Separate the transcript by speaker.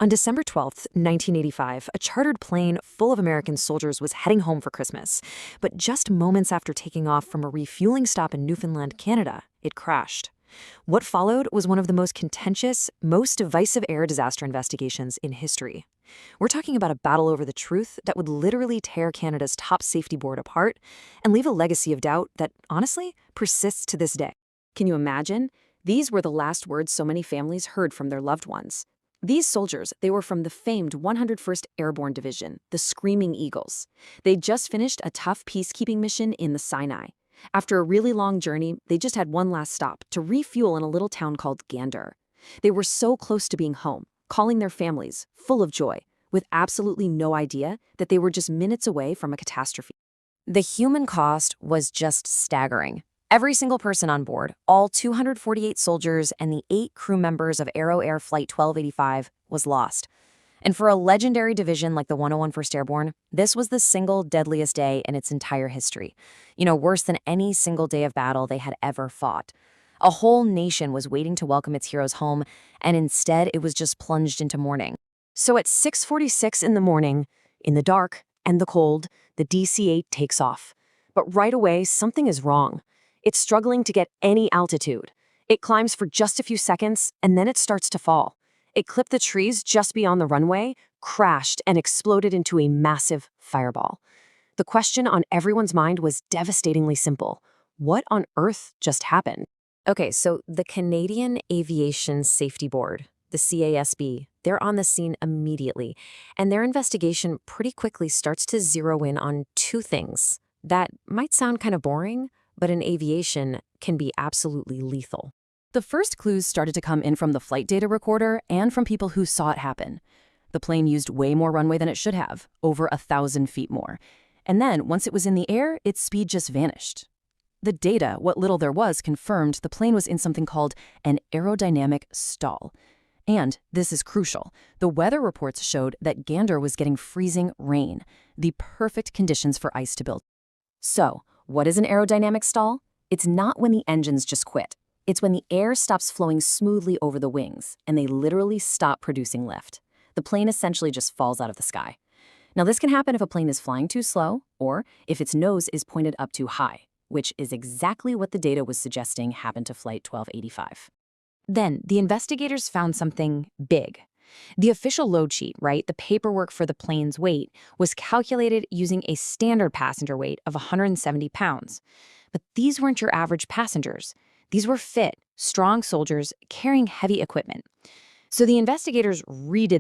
Speaker 1: On December 12th, 1985, a chartered plane full of American soldiers was heading home for Christmas. But just moments after taking off from a refueling stop in Newfoundland, Canada, it crashed. What followed was one of the most contentious, most divisive air disaster investigations in history. We're talking about a battle over the truth that would literally tear Canada's top safety board apart and leave a legacy of doubt that, honestly, persists to this day. Can you imagine? These were the last words so many families heard from their loved ones. These soldiers, they were from the famed 101st Airborne Division, the Screaming Eagles. They'd just finished a tough peacekeeping mission in the Sinai. After a really long journey, they just had one last stop to refuel in a little town called GANDER. They were so close to being home, calling their families, full of joy, with absolutely no idea that they were just minutes away from a catastrophe. The human cost was just staggering. Every single person on board, all 248 soldiers and the 8 crew members of Aero Air Flight 1285, was lost. And for a legendary division like the 101st Airborne, this was the single deadliest day in its entire history. Worse than any single day of battle they had ever fought. A whole nation was waiting to welcome its heroes home, and instead it was just plunged into mourning. So at 6:46 in the morning, in the dark and the cold, the DC-8 takes off. But right away, something is wrong. It's struggling to get any altitude. It climbs for just a few seconds, and then it starts to fall. It clipped the trees just beyond the runway, crashed, and exploded into a massive fireball. The question on everyone's mind was devastatingly simple. What on earth just happened? Okay, so the Canadian Aviation Safety Board, the CASB, they're on the scene immediately, and their investigation pretty quickly starts to zero in on 2 things that might sound kind of boring, but in aviation can be absolutely lethal. The first clues started to come in from the flight data recorder and from people who saw it happen. The plane used way more runway than it should have, over 1,000 feet more. And then, once it was in the air, its speed just vanished. The data, what little there was, confirmed the plane was in something called an aerodynamic stall. And, this is crucial, the weather reports showed that Gander was getting freezing rain, the perfect conditions for ice to build. So, what is an aerodynamic stall? It's not when the engines just quit. It's when the air stops flowing smoothly over the wings, and they literally stop producing lift. The plane essentially just falls out of the sky. Now, this can happen if a plane is flying too slow, or if its nose is pointed up too high, which is exactly what the data was suggesting happened to Flight 1285. Then, the investigators found something big. The official load sheet, the paperwork for the plane's weight, was calculated using a standard passenger weight of 170 pounds. But these weren't your average passengers. These were fit, strong soldiers carrying heavy equipment. So the investigators redid